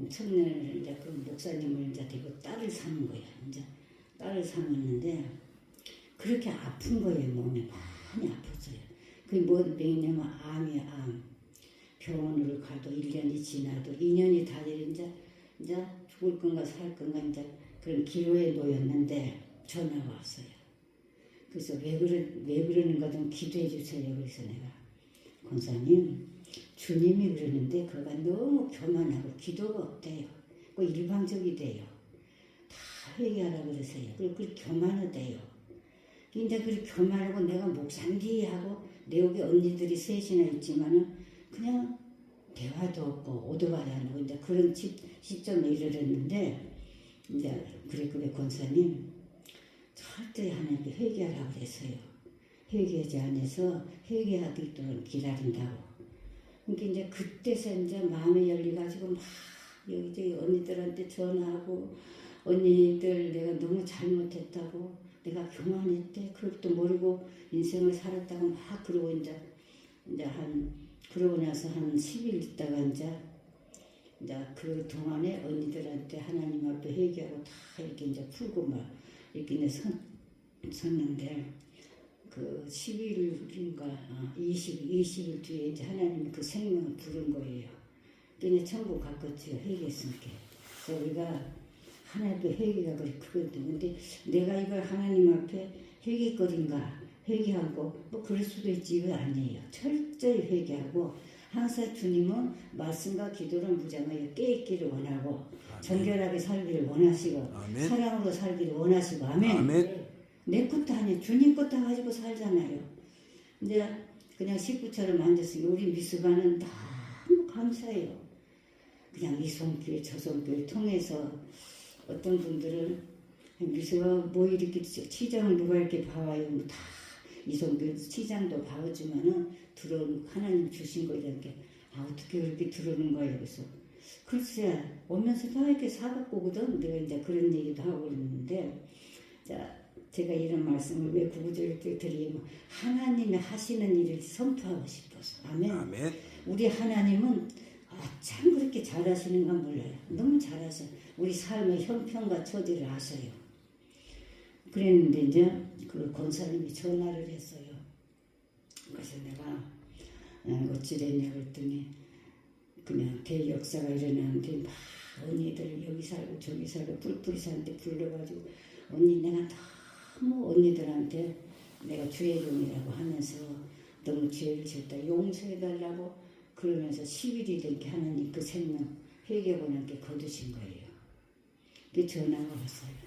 청년을 이제 그 목사님을 이제 되고 딸을 사는 거야. 이제 딸을 삼았는데 그렇게 아픈 거예요. 몸이 많이 아팠어요. 그게 뭐냐면 암이야 암. 병원으로 가도 1년이 지나도 2년이 다 되면 이제 죽을 건가 살 건가 이제 그런 기로에 놓였는데 전화가 왔어요. 그래서 왜 그러는가 좀 기도해 주세요. 그래서 내가 권사님 주님이 그러는데 그가 너무 교만하고 기도가 없대요. 그 일방적이 돼요. 다 회개하라 그러세요. 그리고 그 교만하대요. 근데 그렇게 교만하고 내가 목상디 하고 내 여기 언니들이 셋이나 있지만은 그냥 대화도 없고 오도가도 안 하고 이제 그런 시점에 이르렀는데 이제 그래 권사님 절대 하나님께 회개하라고 그랬어요. 회개하지 않아서 회개하기도록 기다린다고. 그러니까 이제 그때서 이제 마음이 열려가지고 막 여기저기 언니들한테 전화하고 언니들 내가 너무 잘못했다고 내가 교만했대 그것도 모르고 인생을 살았다고 막 그러고 이제 그러고 나서 한 10일 있다가 이제 그 동안에 언니들한테 하나님 앞에 회개하고 다 이렇게 이제 풀고 막 이렇게 섰는데 그 10일인가 20일 뒤에 이제 하나님이 그 생명을 부른 거예요. 그냥 천국 갔겠지요. 회개했으니까. 그래서 우리가 하나님도 회개가 그렇게 크거든. 근데 내가 이걸 하나님 앞에 회개거리인가 회개하고 뭐 그럴 수도 있지. 이거 아니에요. 철저히 회개하고 항상 주님은 말씀과 기도를 무장하여 깨있기를 원하고 정결하게 살기를 원하시고 아멘. 사랑으로 살기를 원하시고 아멘. 아멘. 내 것도 아니에요. 주님 것도 가지고 살잖아요. 근데 그냥 식구처럼 앉았으니 우리 미숙아는 너무 감사해요. 그냥 이 손길 저 손길 통해서 어떤 분들은 미숙아 뭐 이렇게 치장을 누가 이렇게 봐와요. 뭐 다 이 손길 치장도 봐주면은 들어오는 하나님 주신 거에 대한 게 어떻게 그렇게 들어오는 거예요. 그래서 글쎄 오면서 다 이렇게 사갖고 오거든. 내가 이제 그런 얘기도 하고 그러는데 자 제가 이런 말씀을 왜 구구절절 드리면 하나님이 하시는 일을 선포하고 싶어서 아멘. 아멘. 우리 하나님은 참 그렇게 잘하시는가 몰라요. 너무 잘하셔. 우리 삶의 형편과 처지를 아셔요. 그랬는데 이제 그 권사님이 전화를 했어요. 그래서 내가 어찌됐냐 그랬더니 그냥 대역사가 일어나는데 막 언니들 여기 살고 저기 살고 뿔뿔이 사는데 불러가지고 언니 내가 너무 언니들한테 내가 죄종이라고 하면서 너무 죄를 지었다 용서해달라고 그러면서 10일이 된 게 하나님 그 생명 회개원한테 거두신 거예요. 그 전화가 왔어요.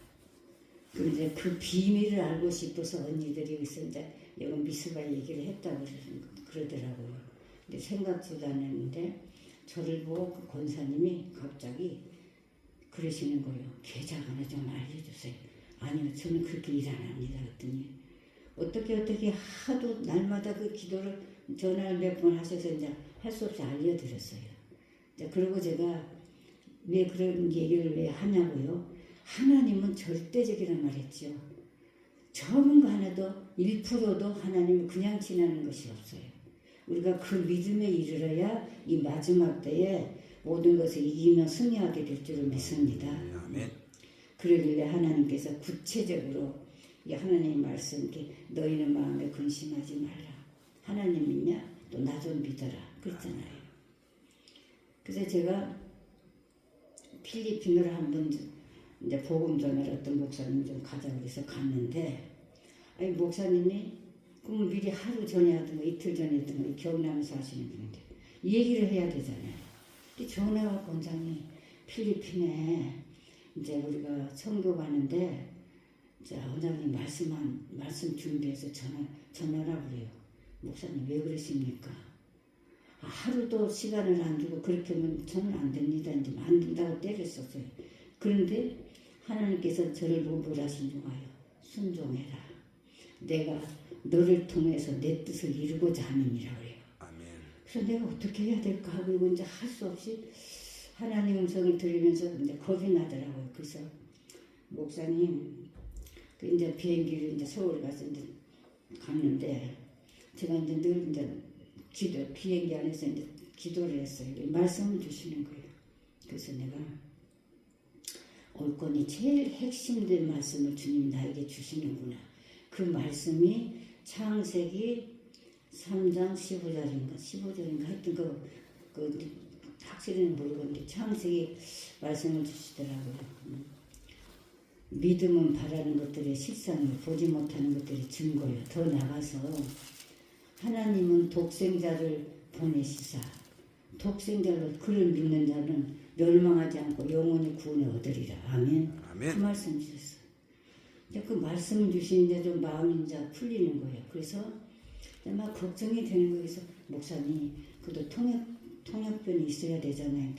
그런데 그 비밀을 알고 싶어서 언니들이 여기서 이제 여기 미스가 얘기를 했다고 그러더라고요. 근데 생각지도 않았는데 저를 보고 그 권사님이 갑자기 그러시는 거예요. 계좌 하나 좀 알려주세요. 아니요, 저는 그렇게 일 안 합니다. 그랬더니 어떻게 하도 날마다 그 기도를 전화를 몇 번 하셔서 이제 할 수 없이 알려드렸어요. 이제 그리고 제가 왜 그런 얘기를 왜 하냐고요. 하나님은 절대적이란 말했죠. 적은 거 하나도 1%도 하나님은 그냥 지나는 것이 없어요. 우리가 그 믿음에 이르러야 이 마지막 때에 모든 것을 이기며 승리하게 될 줄을 믿습니다. 아멘. 그러길래 하나님께서 구체적으로 이 하나님의 말씀 너희는 마음에 근심하지 말라. 하나님 믿냐? 또 나 좀 믿어라. 그랬잖아요. 그래서 제가 필리핀으로 한번 이제 복음 전하러 어떤 목사님 좀 가자고 해서 갔는데 아니 목사님이 그럼 미리 하루 전에 하든가 이틀 전에 하든가 경남에서 하시는 분인데 이 얘기를 해야 되잖아요. 근데 전화가 권장이 필리핀에 이제 우리가 선교 가는데 자 원장님 말씀 준비해서 전화라고 그래요. 목사님 왜 그러십니까? 하루도 시간을 안 주고 그렇게 하면 저는 안 됩니다. 이제 안 된다고 때렸었어요. 그런데 하나님께서 저를 뭐라 하신 거예요. 순종해라. 내가 너를 통해서 내 뜻을 이루고자 함이니라 그래요. 아멘. 그래서 내가 어떻게 해야 될까 하고 이거 이제 할 수 없이 하나님 음성을 들으면서 이제 겁이 나더라고요. 그래서 목사님 그 이제 비행기를 이제 서울 가서 이제 갔는데 제가 이제 늘 이제 비행기 안에서 이제 기도를 했어요. 말씀을 주시는 거예요. 그래서 내가 올 거니 제일 핵심된 말씀을 주님 나에게 주시는구나. 그 말씀이 창세기 3장 15절인가 하여튼 그 확실히는 모르겠는데 창세기 말씀을 주시더라고요. 믿음은 바라는 것들의 실상을 보지 못하는 것들의 증거예요. 더 나가서 하나님은 독생자를 보내시사 독생자로 그를 믿는 자는 멸망하지 않고 영원히 구원을 얻으리라. 아멘. 아멘. 그 말씀 주셨어요. 이제 그 말씀을 주시는데 좀 마음이 이제 풀리는 거예요. 그래서 막 걱정이 되는 거예요. 그래서 목사님, 그래도 통역변이 있어야 되잖아요.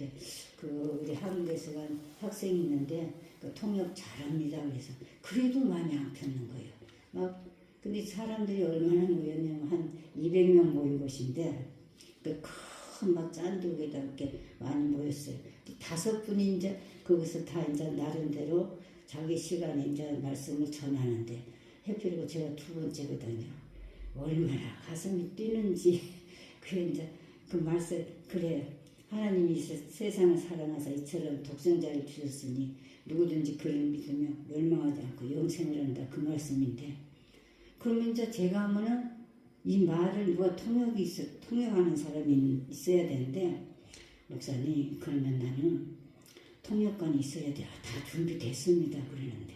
그 우리 한국에서 간 학생이 있는데 그 통역 잘합니다. 그래서 그래도 많이 안 폈는 거예요. 막 근데 사람들이 얼마나 모였냐면 한 200명 모인 곳인데 그 큰 막 짠돌에다 이렇게 많이 모였어요. 5분이 이제 거기서 다 이제 나름대로 자기 시간에 이제 말씀을 전하는데 해필이고 제가 두 번째거든요. 얼마나 가슴이 뛰는지 그래 이제 그 말씀 그래 하나님이 세상을 사랑하사 이처럼 독생자를 주셨으니 누구든지 그를 믿으며 멸망하지 않고 영생을 한다 그 말씀인데 그러면 이제 제가 하면은 이 말을 누가 통역하는 사람이 있어야 되는데, 목사님, 그러면 나는 통역관이 있어야 돼. 다 준비됐습니다. 그러는데.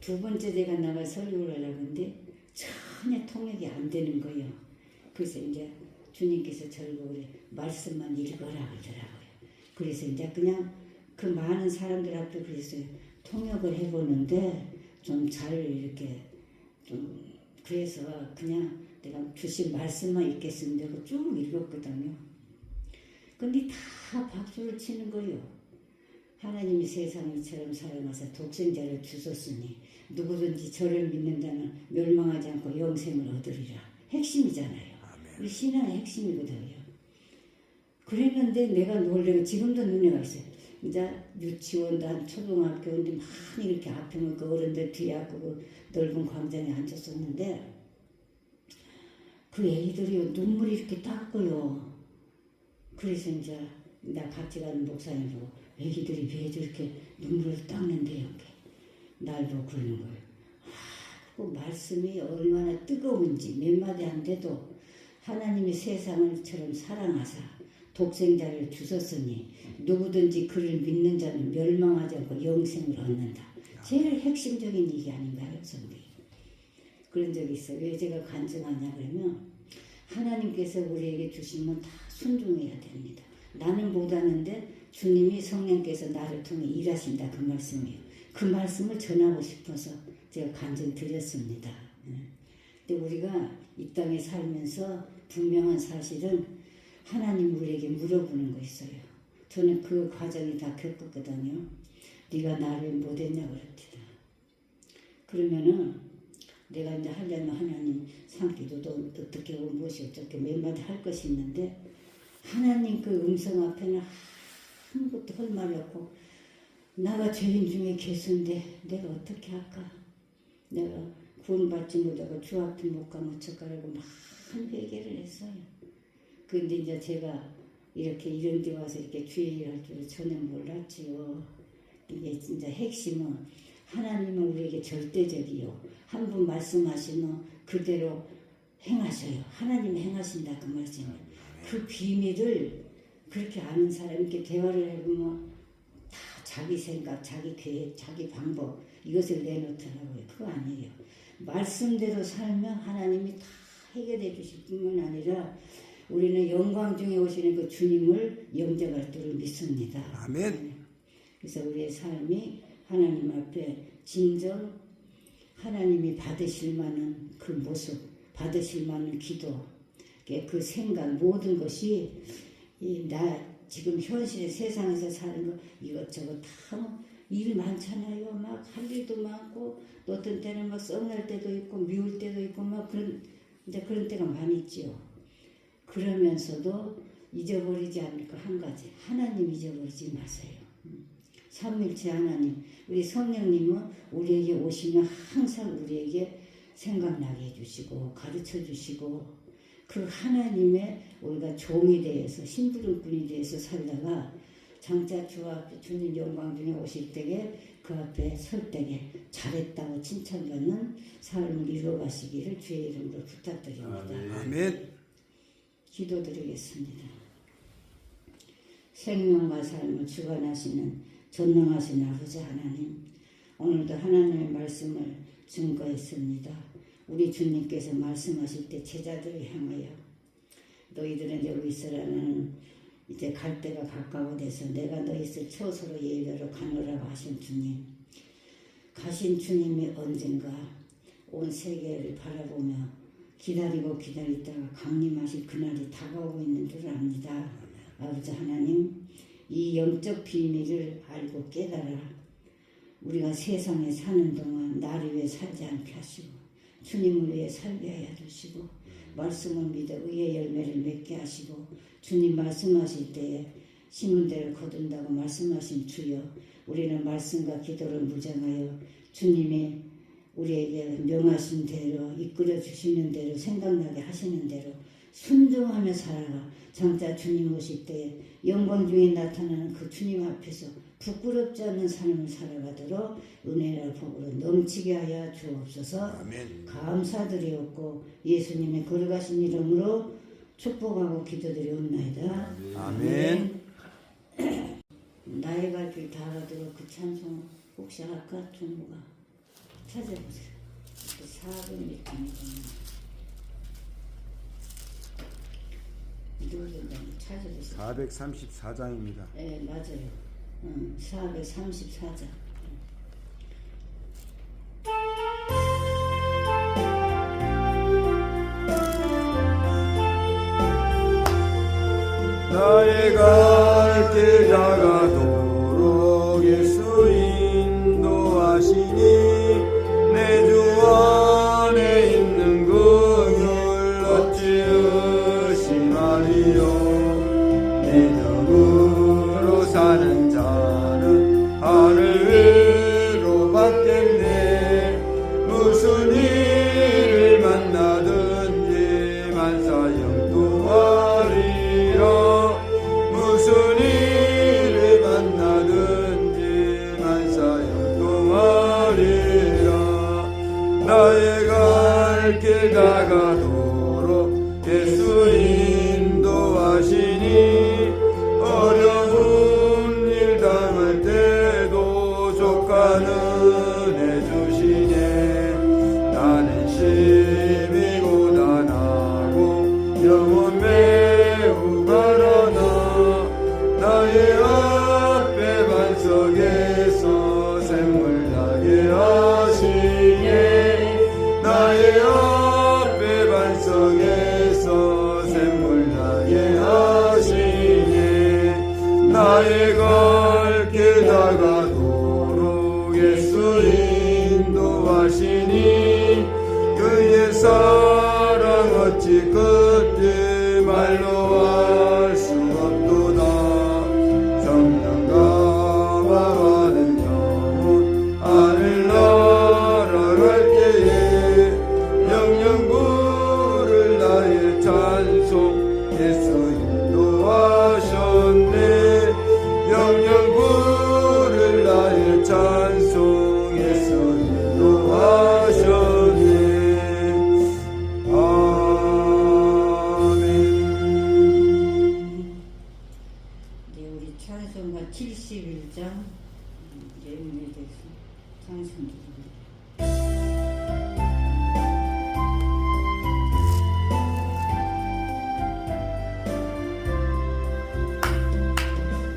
두 번째 내가 나가 설교를 하려고 하는데 전혀 통역이 안 되는 거예요. 그래서 이제 주님께서 저를 그래 말씀만 읽어라 그러더라고요. 그래서 이제 그냥 그 많은 사람들 앞에 그래서 통역을 해보는데 좀 잘 이렇게 좀 그래서 그냥 내가 주신 말씀만 읽겠습니다. 그리고 쭉 읽었거든요. 근데 다 박수를 치는 거예요. 하나님이 세상을 이처럼 사랑하사 독생자를 주셨으니 누구든지 저를 믿는 자는 멸망하지 않고 영생을 얻으리라. 핵심이잖아요. 우리 신앙의 핵심이거든요. 그랬는데 내가 놀래고 지금도 눈에 와 있어요. 이제 유치원도 한 초등학교인데 많이 이렇게 앞에 그 어른들 뒤에 앞에 그 넓은 광장에 앉았었는데 그 애기들이 눈물이 이렇게 닦고요. 그래서 이제 나 같이 가는 목사님 보고 애기들이 왜 저렇게 눈물을 닦는데요? 날 보고 그러는 거예요. 그 말씀이 얼마나 뜨거운지 몇 마디 안 돼도 하나님이 세상을처럼 사랑하사 독생자를 주셨으니 누구든지 그를 믿는 자는 멸망하지 않고 영생을 얻는다. 제일 핵심적인 얘기 아닌가요, 선생님? 그런 적이 있어요. 왜 제가 간증하냐 그러면 하나님께서 우리에게 주시면 다 순종해야 됩니다. 나는 못하는데 주님이 성령께서 나를 통해 일하신다 그 말씀이에요. 그 말씀을 전하고 싶어서 제가 간증 드렸습니다. 근데 우리가 이 땅에 살면서 분명한 사실은 하나님 우리에게 물어보는 거 있어요. 저는 그 과정이 다 겪었거든요. 네가 나를 못했냐 그랬다. 그러면은 내가 이제 하려면 하나님 상기도도 어떻게 하고 무엇이 어떻게 몇 마디 할 것이 있는데 하나님 그 음성 앞에는 아무것도 할 말이 없고 나가 죄인 중에 계수인데 내가 어떻게 할까? 내가 구원받지 못하고 주 앞에 못 가면 어떡하라고 많은 회개를 했어요. 근데 이제 제가 이렇게 이런 데 와서 이렇게 주의 일할 줄 전혀 몰랐지요. 이게 진짜 핵심은 하나님은 우리에게 절대적이요. 한 분 말씀하시면 그대로 행하셔요. 하나님이 행하신다 그 말씀을. 그 비밀을 그렇게 아는 사람이 이렇게 대화를 해보면 다 자기 생각, 자기 계획, 자기 방법 이것을 내놓더라고요. 그거 아니에요. 말씀대로 살면 하나님이 다 해결해 주실 뿐만 아니라 우리는 영광 중에 오시는 그 주님을 영접할 줄을 믿습니다. 아멘. 그래서 우리의 삶이 하나님 앞에 진정 하나님이 받으실 만한 그 모습, 받으실 만한 기도, 그 생각 모든 것이 나 지금 현실의 세상에서 사는 거 이것저것 다 일 많잖아요. 막 할 일도 많고 또 어떤 때는 막 썩날 때도 있고 미울 때도 있고 막 그런 때가 많이 있지요. 그러면서도 잊어버리지 않을 거 한 가지. 하나님 잊어버리지 마세요. 삼위일체 하나님. 우리 성령님은 우리에게 오시면 항상 우리에게 생각나게 해주시고 가르쳐 주시고 그 하나님의 우리가 종이 되어서 심부름꾼이 되어서 살다가 장차 주 앞에 주님 영광 중에 오실 때에 그 앞에 설 때에 잘했다고 칭찬받는 삶을 이루어가시기를 주의 이름으로 부탁드립니다. 아멘. 기도드리겠습니다. 생명과 삶을 주관하시는 전능하신 아버지 하나님, 오늘도 하나님의 말씀을 증거했습니다. 우리 주님께서 말씀하실 때 제자들을 향하여 너희들은 여기 있으라는 이제 갈 때가 가까워져서 내가 너희 있을 처소로 예배로 가노라고 하신 주님, 가신 주님이 언젠가 온 세계를 바라보며 기다리고 기다리다가 강림하실 그날이 다가오고 있는 줄 압니다. 아버지 하나님, 이 영적 비밀을 알고 깨달아 우리가 세상에 사는 동안 나를 위해 살지 않게 하시고 주님을 위해 살게 하여 주시고 말씀을 믿어 의의 열매를 맺게 하시고 주님 말씀하실 때에 심은 대로 거둔다고 말씀하신 주여, 우리는 말씀과 기도를 무장하여 주님이 우리에게 명하신 대로 이끌어 주시는 대로 생각나게 하시는 대로 순종하며 살아가 장차 주님 오실 때에 영광 중에 나타나는 그 주님 앞에서 부끄럽지 않는 삶을 살아가도록 은혜와 복으로 넘치게 하여 주옵소서. 아멘. 감사드리옵고 예수님의 거룩하신 이름으로 축복하고 기도드리옵나이다. 아멘. 나의 갈 길 다 알아들어 그 찬송 혹시 할까? 종무가 찾아보세요. 400m입니다. 누구든지 찾아보세요. 434장입니다. 네, 맞아요. 434장. 나의 갈 길 다가도록 예수 인도하시니 내 주 안에 있는 그늘 어찌 의심하리요. 내 영으로 사는 자는 하늘 위로 받겠네. 무슨 일을 만나든지 만사 영통하리라. 무슨 일을 만나든지 만사 영통하리라. 나의 갈 길 다가도록 예수 인도하시니 어려운 일 당할 때도 족하는 해주시네. 나는 심히 고단하고 영혼 매우 가라나 나의 앞에 반석에서 샘물 나게 하시네. 나의 앞에 반석에서 샘물 나게 하시네. 나의 갈 길 다가도록 예수 인도하시니 그의 사랑 어찌 끝이 말로 할 수 없도다. 성령 감화받은 영혼 하늘 날아갈 때에 영영 부를 나의 찬송 예수 인도하셨네. 영영 부를 나의 찬송 예수 인도하셨네. 아멘. 이제 우리 찬송가 71장 내용에 대해서 찬송드립니다.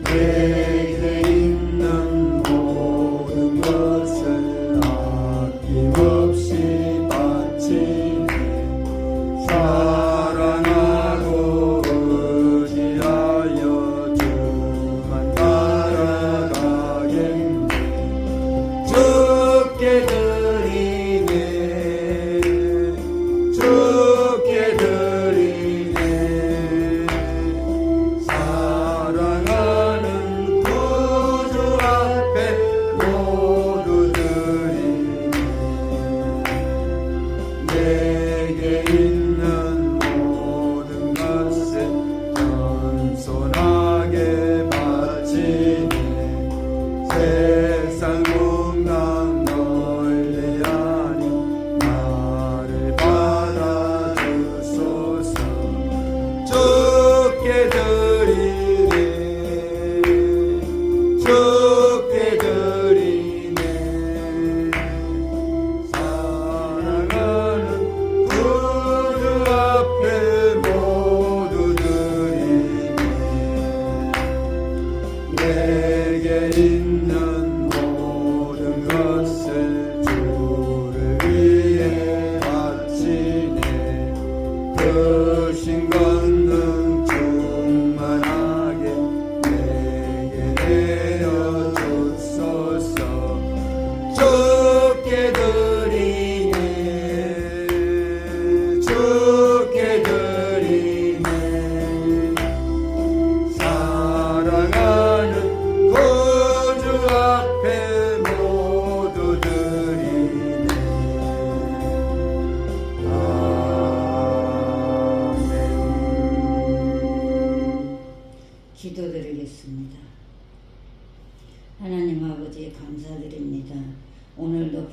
내게 있는 모든 것을 아낌없이 바치네. 사랑하고 의지하여 주만 따라가겠네. 주께 드리네. 주께 드리네. 사랑하는 구주 앞에 모두 드리네. 내게 있는 모든 것을 겸손하게 바치네. 세상 풍랑 널리 아니 나를 받아주소서. 주께 드리네. 주께 드리네. 사랑하는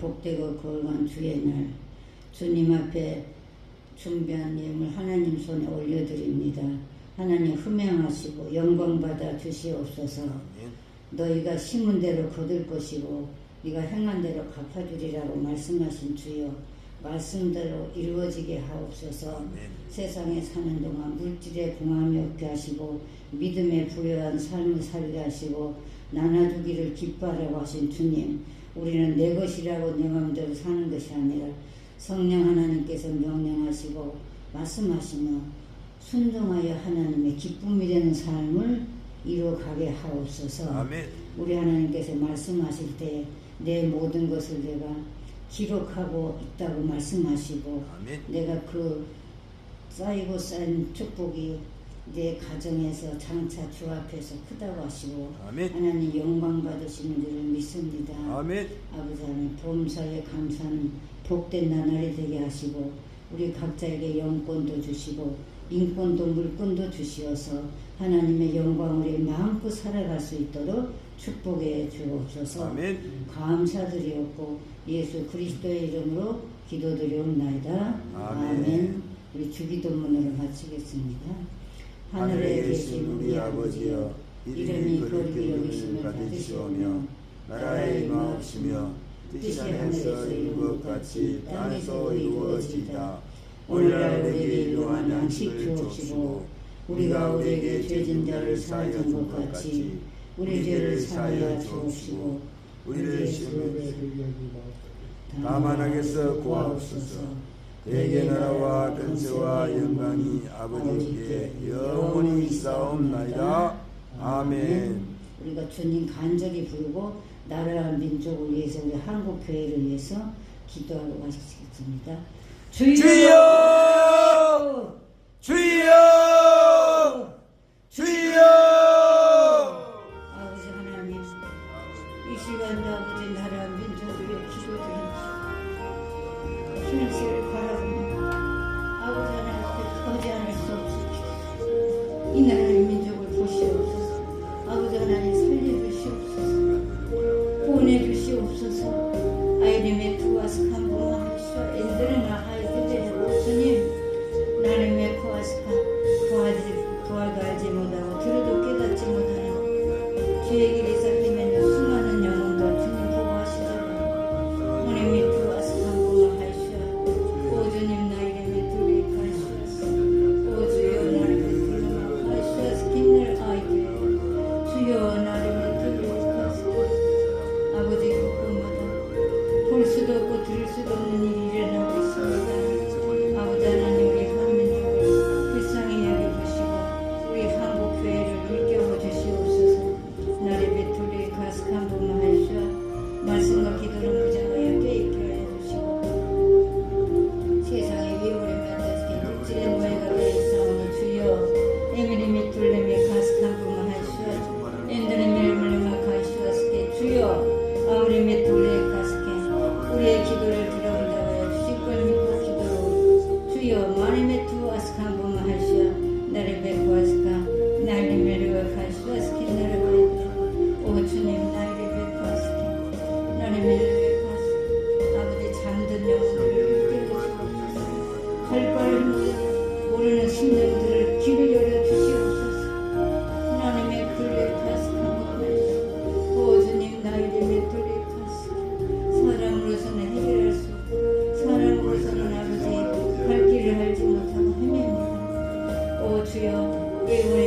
복되고 거룩한 주의 날 주님 앞에 준비한 예물 하나님 손에 올려드립니다. 하나님 흠양하시고 영광받아 주시옵소서. 너희가 심은 대로 거둘 것이고 네가 행한 대로 갚아주리라고 말씀하신 주여, 말씀대로 이루어지게 하옵소서. 세상에 사는 동안 물질에 궁함이 없게 하시고 믿음에 부여한 삶을 살게 하시고 나눠주기를 기뻐하라고 하신 주님, 우리는 내 것이라고 내 마음대로 사는 것이 아니라 성령 하나님께서 명령하시고 말씀하시며 순종하여 하나님의 기쁨이 되는 삶을 이루어가게 하옵소서. 아멘. 우리 하나님께서 말씀하실 때 내 모든 것을 내가 기록하고 있다고 말씀하시고 아멘. 내가 그 쌓이고 쌓인 축복이 내 가정에서 장차 주 앞에서 크다고 하시고 아멘. 하나님 영광 받으시는 줄을 믿습니다. 아멘. 아버지 하나님 범사에 감사하는 복된 나날이 되게 하시고 우리 각자에게 영권도 주시고 인권도 물권도 주시어서 하나님의 영광을 마음껏 살아갈 수 있도록 축복해 주옵소서. 아멘. 감사드리옵고 예수 그리스도의 이름으로 기도드리옵나이다. 아멘. 우리 주기도문으로 마치겠습니다. 하늘에 계신 우리 아버지여, 이름이 거룩히 여기심을 받으시오며 나라의 임하옵시며 뜻이 하늘에서 이룬 것 같이 땅에서 이루어지이다. 오늘날 우리에게 일용할 양식을 주옵시고 우리가 우리에게 죄진 자를 사하여 준 것 같이 우리 죄를 사하여 주옵시고 우리를 시험에 다만 악에서 구하옵소서. 내게 나라와 권세와 영광이 아버지께 영원히 있사옵나이다. 아멘. 우리가 주님 간절히 부르고 나라와 민족을 위해서 우리 한국 교회를 위해서 기도하고 가시겠습니다. 주여! 주여! 주여! 아버지 하나님, 이 시간도 아버지 나라와 민족을 위해 기도드립니다. 신실을 바라봅니다. 아버지 하나님 앞에 거지 않을 수 없습니다. 이 나라의 민족을 보시옵소서. 아버지 하나님 살려주시옵소서. 보내주시옵소서. 아이림의 두와스 칸보마 하시오 엔드르나 하이드데 주님, 나름의 코아스카 구하도 알지 못하고 들어도 깨닫지 못하는 주의 길에 삭히면 수많은 영혼들 주님 보호하시다가 오늘의 두와스 칸보마 하시오. 오 주님, 나 이름의 둘이 하시오. 오 주여, 나름의 둘이 하시오. 스킨을 아이드 주여, 나름의 둘이 하시오. 아버지 그것마다 볼 수도 없고 들을 수도 없는 일이 일어나고 있습니다. 아버지 하나님, 우리 한민족을 불쌍히 여겨주시고 우리 한국 교회를 일깨워 주시옵소서. 나를 베풀리 가스칸 보마 하시오. 말씀과 기도를 무장하여 깨있게 하여 주시고 세상의 위험에 만나서 물질의 노예가 되어 싸우는 주여, 에미리미 툴레미 가스칸 보마 하시오. 엔드레미 물레마 가시오 스케 주여, 아우리미 툴레 가스케 우리의 기도를 들어온다고 하여 주실 걸 믿고 기도로 주여, 마리메 투아스칸 보마 하시오. 나를 뵙고 아스카 나를 메르와 가시오 스케 나를 뵙고 오 주님, 나를 뵙고 아스케 나를 메르와 가시오. 아버지 잠든 영혼들을 깨우시옵소서. 갈 바를 모르는 심령들을 귀를 열어주시옵소서. 하나님의 굴레 가스칸 보마 하시오. 오 주님, 나를 뵙고 사람으로서는 해결할 수 없고 사람으로서는 아버지 갈 길을 알지 못하고 헤맵니다. 오 주여, 예고의